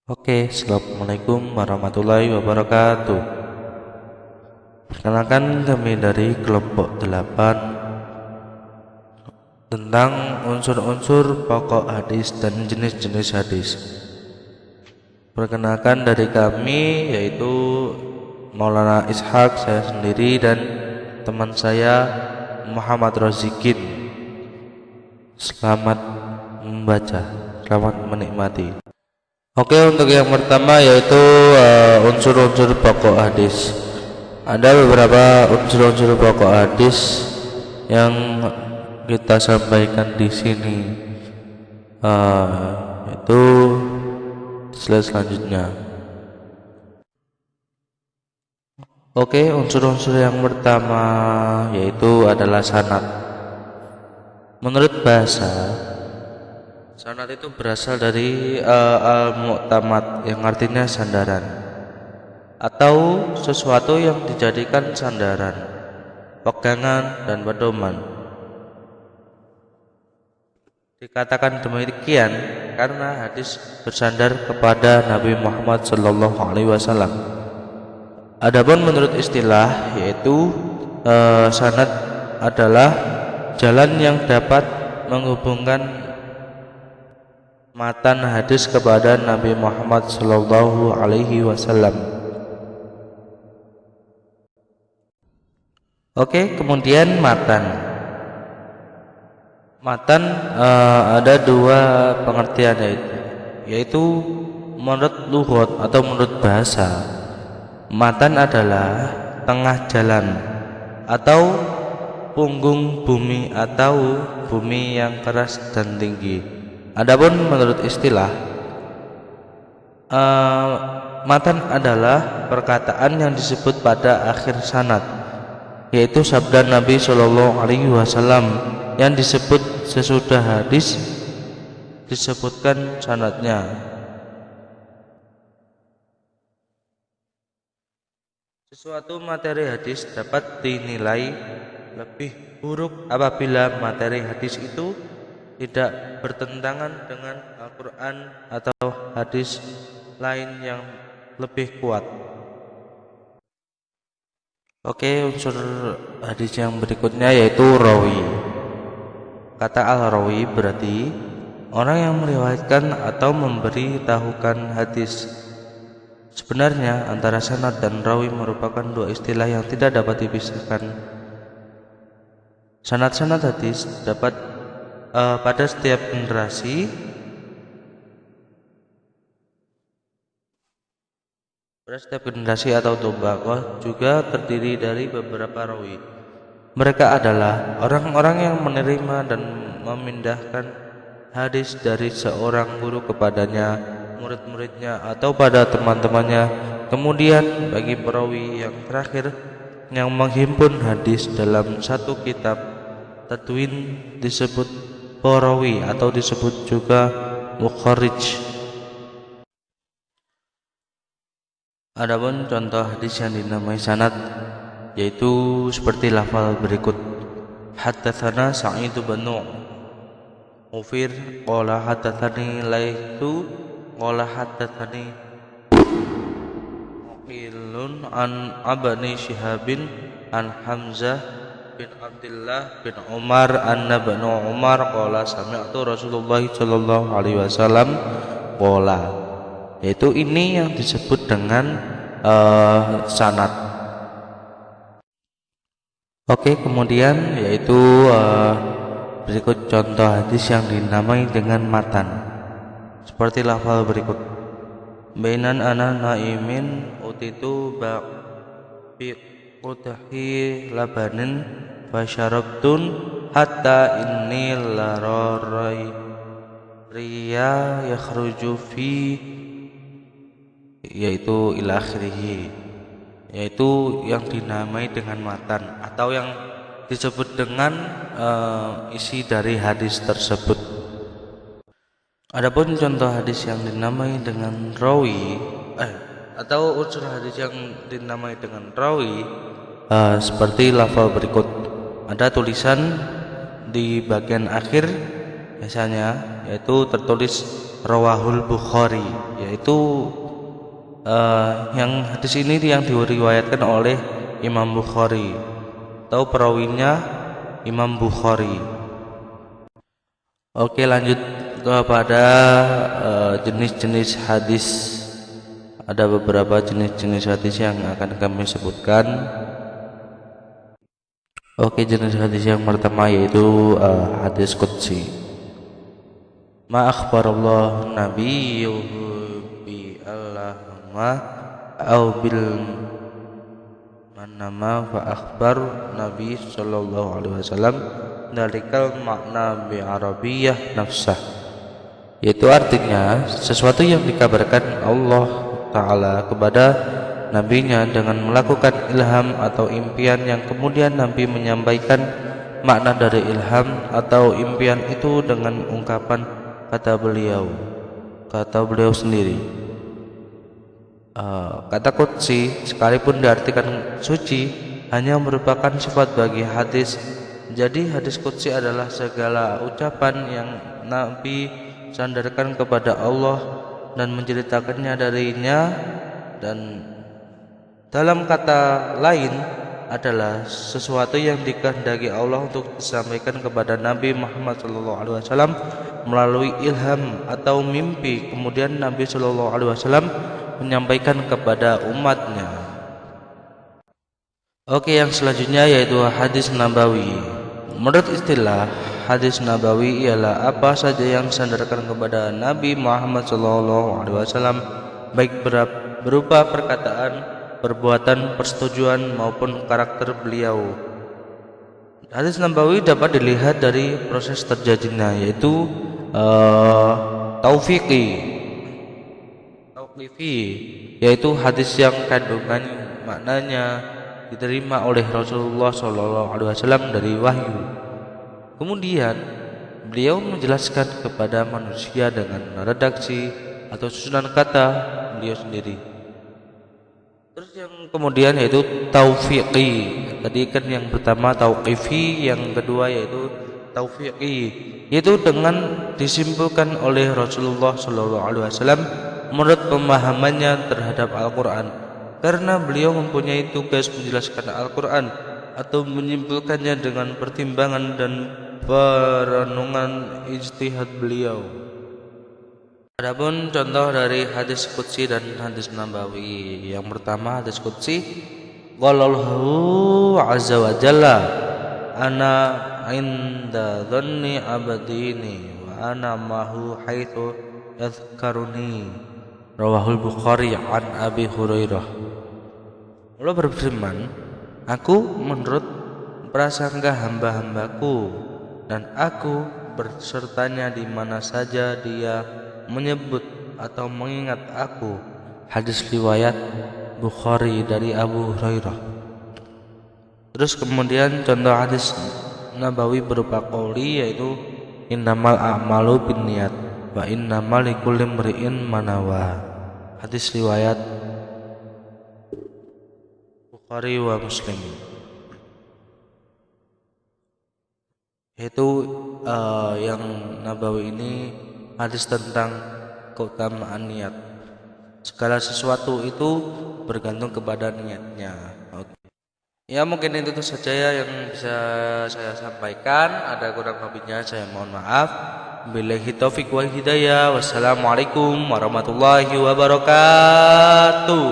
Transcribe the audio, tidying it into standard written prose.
Oke, assalamualaikum warahmatullahi wabarakatuh. Perkenalkan kami dari kelompok 8 tentang unsur-unsur pokok hadis dan jenis-jenis hadis. Perkenalkan dari kami yaitu Maulana Ishak, saya sendiri, dan teman saya Muhammad Rozikin. Selamat membaca, selamat menikmati. Oke, untuk yang pertama yaitu unsur-unsur pokok hadis. Ada beberapa unsur-unsur pokok hadis yang kita sampaikan di sini, yaitu slide selanjutnya. Oke, unsur-unsur yang pertama yaitu adalah sanad. Menurut bahasa, sanad itu berasal dari al-mu'tamad, yang artinya sandaran atau sesuatu yang dijadikan sandaran, pegangan, dan pedoman. Dikatakan demikian karena hadis bersandar kepada Nabi Muhammad SAW. Adapun menurut istilah, yaitu sanad adalah jalan yang dapat menghubungkan matan hadis kepada Nabi Muhammad SAW. Oke, kemudian matan. Matan ada dua pengertian, yaitu menurut lughat atau menurut bahasa. Matan adalah tengah jalan atau punggung bumi atau bumi yang keras dan tinggi. Adapun menurut istilah, matan adalah perkataan yang disebut pada akhir sanad, yaitu sabda Nabi SAW yang disebut sesudah hadis disebutkan sanadnya. Sesuatu materi hadis dapat dinilai lebih buruk apabila materi hadis itu tidak bertentangan dengan Al-Quran atau hadis lain yang lebih kuat. Oke, unsur hadis yang berikutnya yaitu rawi. Kata al-rawi berarti orang yang meriwayatkan atau memberitahukan hadis. Sebenarnya antara sanad dan rawi merupakan dua istilah yang tidak dapat dipisahkan. Sanad-sanad hadis dapat pada setiap generasi atau tabaqah juga terdiri dari beberapa rawi. Mereka adalah orang-orang yang menerima dan memindahkan hadis dari seorang guru kepadanya, murid-muridnya, atau pada teman-temannya. Kemudian bagi perawi yang terakhir yang menghimpun hadis dalam satu kitab tadwin disebut perawi atau disebut juga mukharrij. Adapun contoh hadis yang dinamai sanad yaitu seperti lafal berikut: haddatsana Sa'id bin Ufir qala haddatsani Laitsu qala haddatsani Muqilun an Abni Syihabin an Hamzah bin Abdullah bin Umar anna bin Umar qala sami'tu Rasulullah sallallahu alaihi wasallam qala. Yaitu ini yang disebut dengan sanad. Oke, kemudian yaitu berikut contoh hadis yang dinamai dengan matan. Seperti lafal berikut: bainan ana naimin utitu bi qutahi labanin fasyarabtun hatta inni lararai riya yakhruju fi, yaitu ila akhirih, yaitu yang dinamai dengan matan atau yang disebut dengan isi dari hadis tersebut. Adapun contoh hadis yang dinamai dengan rawi atau unsur hadis yang dinamai dengan rawi seperti lafal berikut. Ada tulisan di bagian akhir biasanya, yaitu tertulis Rawahul Bukhari, yaitu yang hadis ini yang diriwayatkan oleh Imam Bukhari atau perawinya Imam Bukhari. Oke, lanjut kepada jenis-jenis hadis. Ada beberapa jenis-jenis hadis yang akan kami sebutkan. Oke, jenis hadis yang pertama yaitu hadis qudsi. Ma akhbarallahu nabiyyuhu bi Allahumma au bil manama fa akhbar Nabi sallallahu alaihi wasallam dalikal makna bi arabiyyah nafsah, yaitu artinya sesuatu yang dikabarkan Allah Ta'ala kepada nabinya dengan melakukan ilham atau impian yang kemudian Nabi menyampaikan makna dari ilham atau impian itu dengan ungkapan kata beliau sendiri. Kata qudsi sekalipun diartikan suci hanya merupakan sifat bagi hadis. Jadi hadis qudsi adalah segala ucapan yang Nabi sandarkan kepada Allah dan menceritakannya darinya, dan dalam kata lain adalah sesuatu yang dikehendaki Allah untuk disampaikan kepada Nabi Muhammad SAW melalui ilham atau mimpi. Kemudian Nabi SAW menyampaikan kepada umatnya. Oke, yang selanjutnya yaitu hadis nabawi. Menurut istilah, hadis nabawi ialah apa saja yang disandarkan kepada Nabi Muhammad SAW, baik berupa perkataan, perbuatan, persetujuan maupun karakter beliau. Hadis nabawi dapat dilihat dari proses terjadinya, yaitu taufiqi, yaitu hadis yang kandungan maknanya diterima oleh Rasulullah SAW dari wahyu. Kemudian beliau menjelaskan kepada manusia dengan redaksi atau susunan kata beliau sendiri. Terus yang kemudian yaitu taufiqi. Tadi kan yang pertama tauqifi, yang kedua yaitu taufiqi, yaitu dengan disimpulkan oleh Rasulullah SAW menurut pemahamannya terhadap Al-Quran, karena beliau mempunyai tugas menjelaskan Al-Quran atau menyimpulkannya dengan pertimbangan dan perenungan ijtihad beliau. Adapun contoh dari hadis qudsi dan hadis nabawi. Yang pertama hadis qudsi, Qallahu azza wa jalla ana inda dhanni abdini wa ana mahu haitsu yadhkaruni. Rawahul Bukhari an Abi Hurairah. Allah berfirman, aku menurut prasangka hamba-hambaku dan aku bersertanya di mana saja dia menyebut atau mengingat aku. Hadis riwayat Bukhari dari Abu Hurairah. Terus kemudian contoh hadis nabawi berupa qauli, yaitu innamal a'malu binniyat wa innamal likulli imri'in ma nawa. Hadis riwayat Bukhari wa Muslim. Yaitu yang nabawi ini hadis tentang keutamaan niat. Segala sesuatu itu bergantung kepada niatnya. Oke. Ya, mungkin itu saja ya yang bisa saya sampaikan. Ada kurang lebihnya saya mohon maaf. Billahi taufiq wal hidayah. Wassalamualaikum warahmatullahi wabarakatuh.